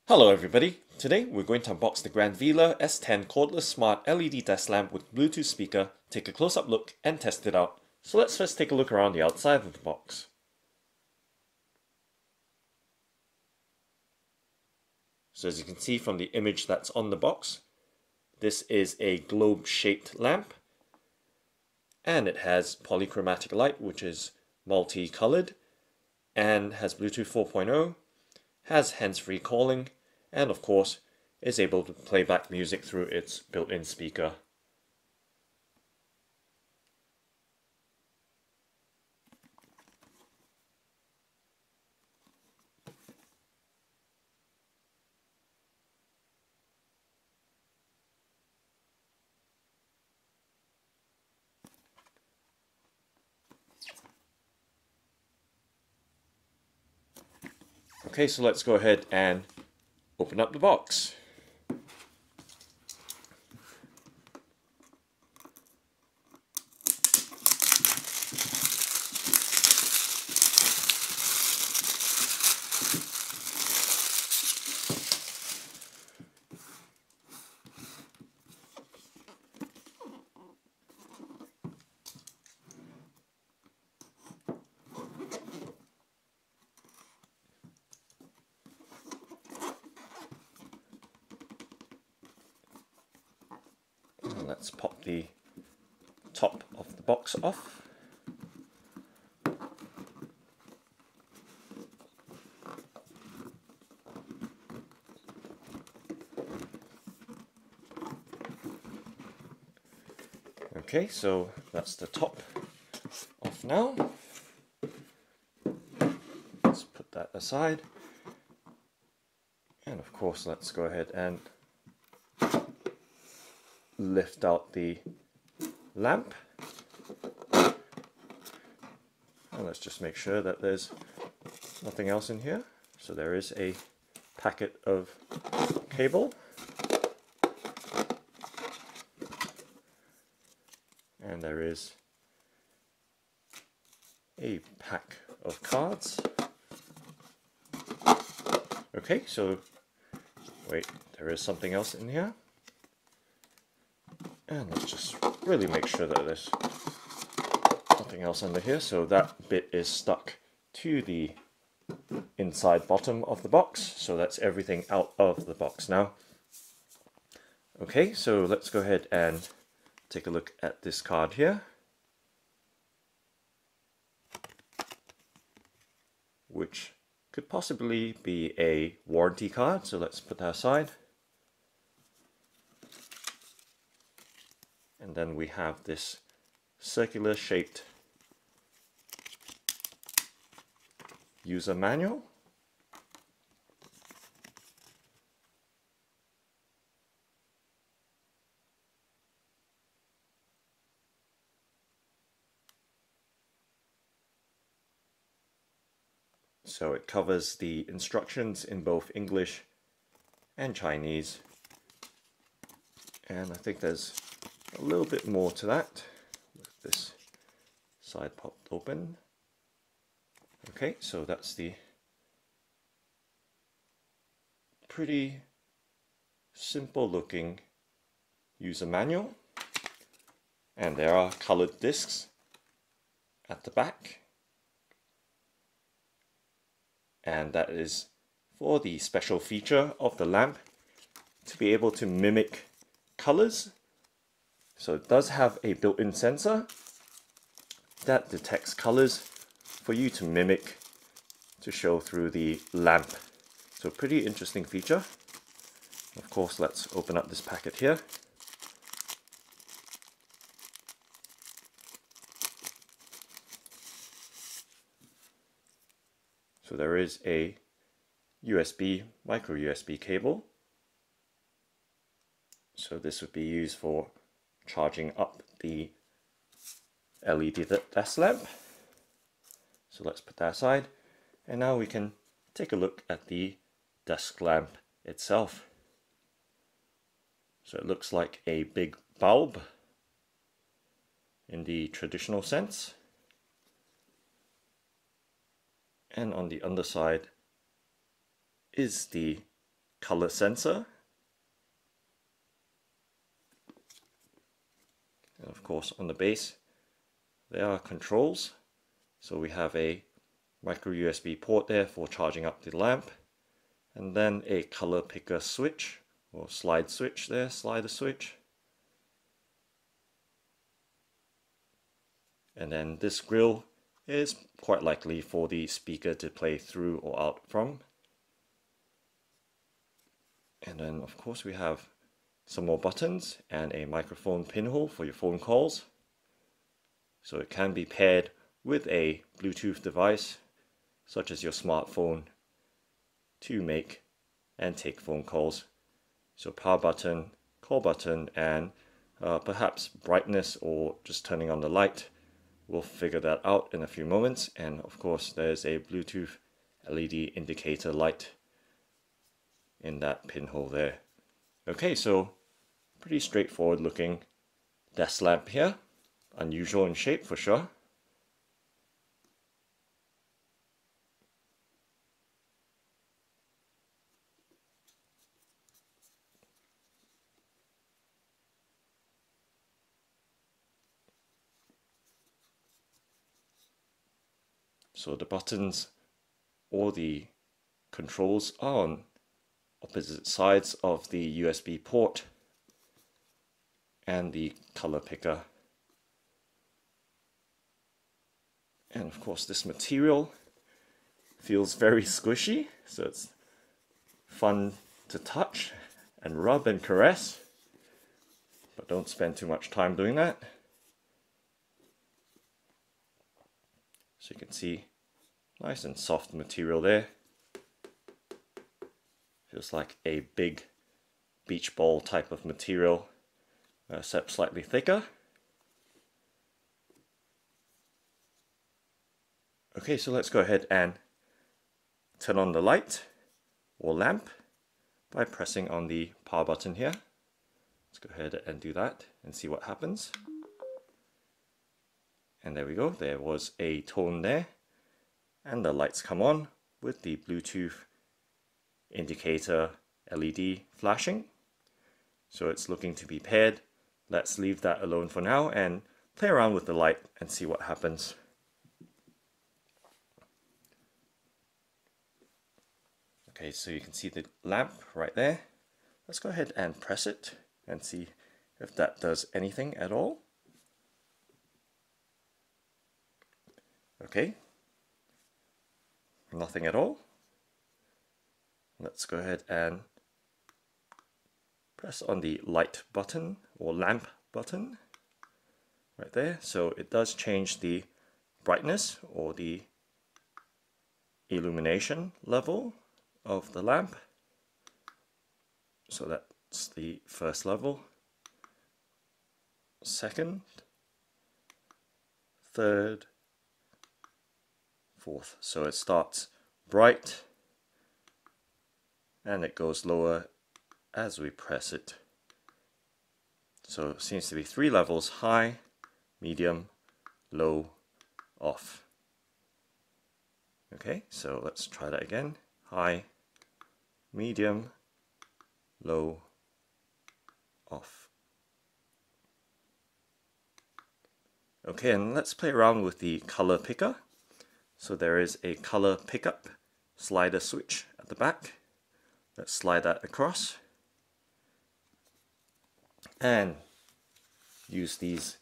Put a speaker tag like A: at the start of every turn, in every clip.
A: Hello everybody, today we're going to unbox the GranVela S10 Cordless Smart LED desk lamp with Bluetooth speaker, take a close-up look and test it out. So let's first take a look around the outside of the box. So as you can see from the image that's on the box, this is a globe-shaped lamp and it has polychromatic light which is multicolored and has Bluetooth 4.0, has hands-free calling, and of course is able to play back music through its built-in speaker. Okay, so let's go ahead and open up the box. Let's pop the top of the box off. Okay, so that's the top off now. Let's put that aside. And of course, let's go ahead and lift out the lamp. And let's just make sure that there's nothing else in here. So there is a packet of cable. And there is a pack of cards. Okay, so wait, there is something else in here. And let's just really make sure that there's nothing else under here. So that bit is stuck to the inside bottom of the box. So that's everything out of the box now. Okay, so let's go ahead and take a look at this card here, which could possibly be a warranty card. So let's put that aside. And then we have this circular shaped user manual. So it covers the instructions in both English and Chinese. And I think there's a little bit more to that with this side popped open. Okay, so that's the pretty simple looking user manual. And there are colored discs at the back. And that is for the special feature of the lamp to be able to mimic colors. So it does have a built-in sensor that detects colors for you to mimic to show through the lamp. So pretty interesting feature. Of course, let's open up this packet here. So there is a USB, micro USB cable. So this would be used for charging up the LED desk lamp. So let's put that aside. And now we can take a look at the desk lamp itself. So it looks like a big bulb in the traditional sense. And on the underside is the color sensor. And of course on the base there are controls. So we have a micro USB port there for charging up the lamp, and then a color picker switch or slide switch there, slider switch. And then this grill is quite likely for the speaker to play through or out from. And then of course we have some more buttons and a microphone pinhole for your phone calls. So it can be paired with a Bluetooth device such as your smartphone to make and take phone calls. So power button, call button, and perhaps brightness or just turning on the light. We'll figure that out in a few moments. And of course there's a Bluetooth LED indicator light in that pinhole there. Okay, so pretty straightforward looking desk lamp here. Unusual in shape for sure. So the buttons or the controls are on opposite sides of the USB port and the color picker. And of course this material feels very squishy, so it's fun to touch and rub and caress, but don't spend too much time doing that. So you can see nice and soft material there. Feels like a big beach ball type of material, except slightly thicker. Okay, so let's go ahead and turn on the light or lamp by pressing on the power button here. Let's go ahead and do that and see what happens. And there we go, there was a tone there, and the lights come on with the Bluetooth indicator LED flashing. So it's looking to be paired. Let's leave that alone for now and play around with the light and see what happens. Okay, so you can see the lamp right there. Let's go ahead and press it and see if that does anything at all. Okay, nothing at all. Let's go ahead and press on the light button or lamp button right there. So it does change the brightness or the illumination level of the lamp. So that's the first level, second, third, fourth. So it starts bright and it goes lower as we press it. So it seems to be 3 levels: high, medium, low, off. Okay, so let's try that again. High, medium, low, off. Okay, and let's play around with the color picker. So there is a color pickup slider switch at the back. Let's slide that across and use these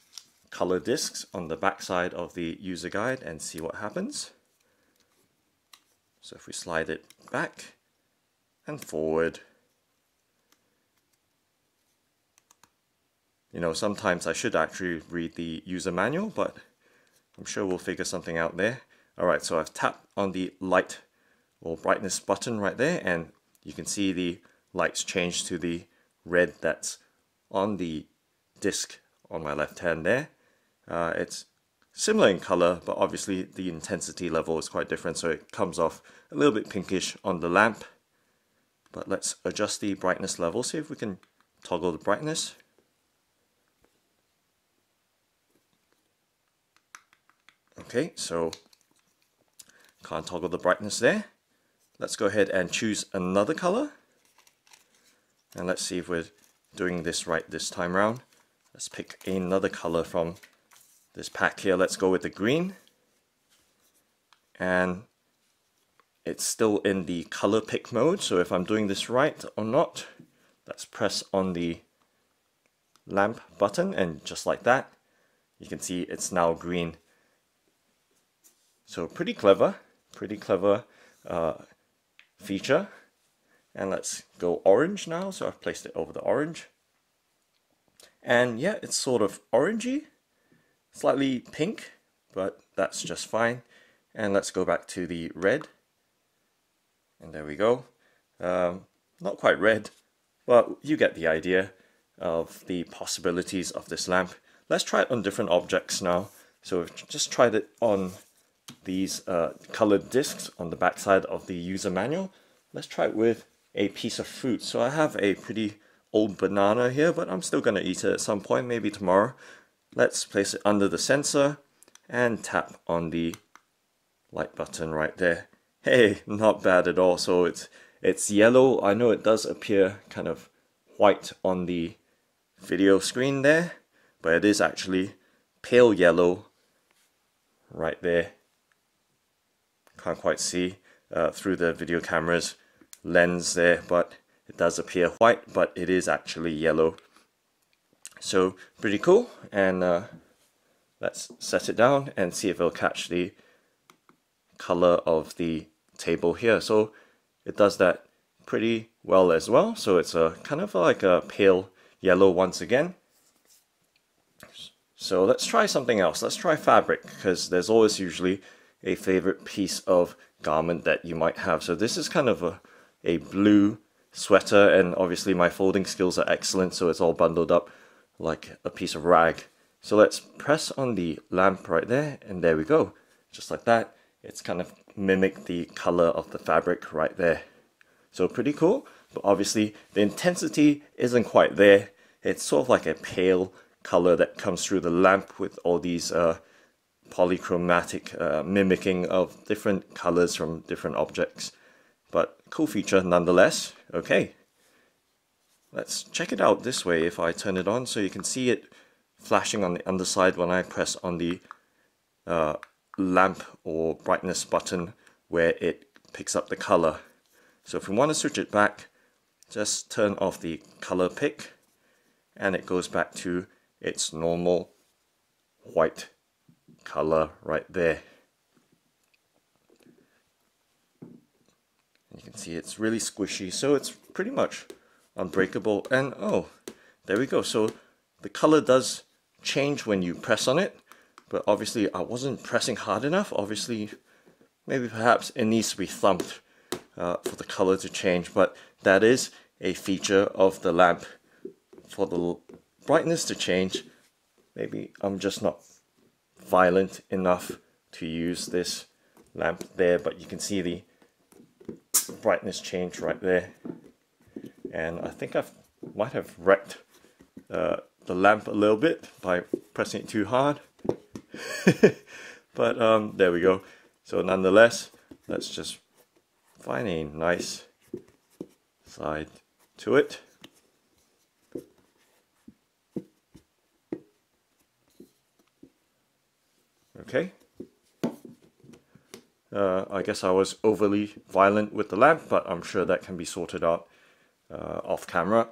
A: color discs on the back side of the user guide and see what happens. So if we slide it back and forward, you know, sometimes I should actually read the user manual, but I'm sure we'll figure something out there. Alright, so I've tapped on the light or brightness button right there, and you can see the lights change to the red that's on the disc on my left hand there. It's similar in color, but obviously the intensity level is quite different, so it comes off a little bit pinkish on the lamp. But let's adjust the brightness level, see if we can toggle the brightness. Okay, so can't toggle the brightness there. Let's go ahead and choose another color. And let's see if we're doing this right this time around. Let's pick another color from this pack here. Let's go with the green. And it's still in the color pick mode, so if I'm doing this right or not, let's press on the lamp button, and just like that, you can see it's now green. So pretty clever feature. And let's go orange now, so I've placed it over the orange. And yeah, it's sort of orangey, slightly pink, but that's just fine. And let's go back to the red. And there we go. Not quite red, but you get the idea of the possibilities of this lamp. Let's try it on different objects now. So we've just tried it on these colored discs on the backside of the user manual. Let's try it with a piece of fruit. So I have a pretty old banana here, but I'm still going to eat it at some point, maybe tomorrow. Let's place it under the sensor and tap on the light button right there. Hey, not bad at all. So it's yellow. I know it does appear kind of white on the video screen there, but it is actually pale yellow right there. Can't quite see through the video camera's lens there, but it does appear white, but it is actually yellow. So pretty cool. And let's set it down and see if it'll catch the color of the table here. So it does that pretty well as well. So it's a kind of like a pale yellow once again. So let's try something else. Let's try fabric, because there's always usually a favorite piece of garment that you might have. So this is kind of a blue sweater, and obviously my folding skills are excellent, so it's all bundled up like a piece of rag. So let's press on the lamp right there, and there we go. Just like that. It's kind of mimic the color of the fabric right there. So pretty cool, but obviously the intensity isn't quite there. It's sort of like a pale color that comes through the lamp with all these polychromatic mimicking of different colors from different objects. But cool feature nonetheless. Okay, let's check it out this way. If I turn it on, so you can see it flashing on the underside when I press on the lamp or brightness button where it picks up the color. So if we want to switch it back, just turn off the color pick and it goes back to its normal white color right there. You can see it's really squishy, so it's pretty much unbreakable. And oh, there we go. So the color does change when you press on it, but obviously I wasn't pressing hard enough. Obviously, maybe perhaps it needs to be thumped for the color to change, but that is a feature of the lamp. For the brightness to change, maybe I'm just not violent enough to use this lamp there, but you can see the brightness change right there. And I think I might have wrecked the lamp a little bit by pressing it too hard. But there we go. So nonetheless, let's just find a nice side to it. Okay. I guess I was overly violent with the lamp, but I'm sure that can be sorted out off camera.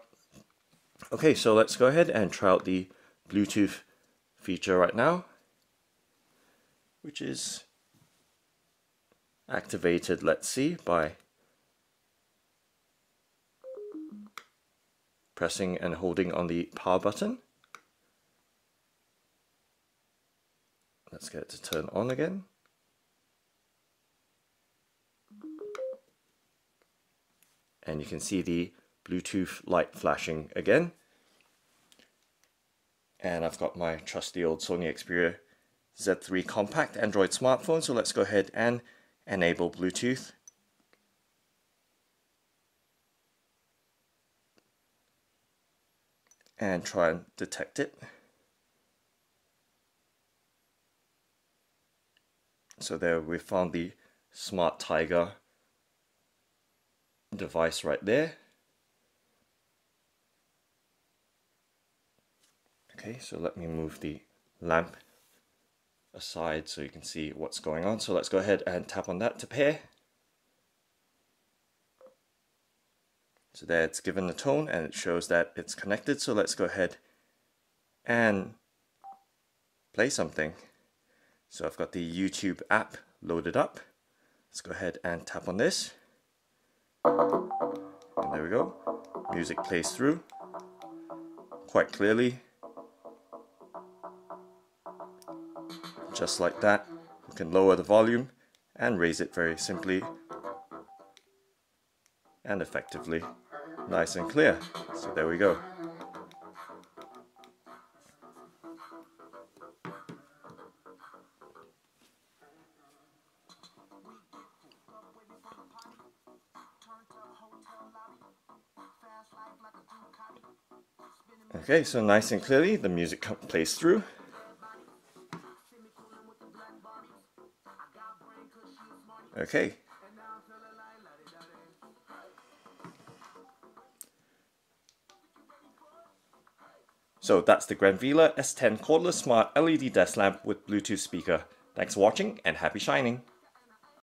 A: Okay, so let's go ahead and try out the Bluetooth feature right now, which is activated, let's see, by pressing and holding on the power button. Let's get it to turn on again. And you can see the Bluetooth light flashing again. And I've got my trusty old Sony Xperia Z3 compact Android smartphone, so let's go ahead and enable Bluetooth. And try and detect it. So there we found the Smart Tiger device right there. Okay, so let me move the lamp aside so you can see what's going on. So let's go ahead and tap on that to pair. So there it's given the tone and it shows that it's connected. So let's go ahead and play something. So I've got the YouTube app loaded up. Let's go ahead and tap on this. And there we go. Music plays through quite clearly. Just like that. You can lower the volume and raise it very simply and effectively. Nice and clear. So there we go. Okay, so nice and clearly the music plays through. Okay. So that's the GranVela S10 Cordless Smart LED Desk Lamp with Bluetooth speaker. Thanks for watching and happy shining!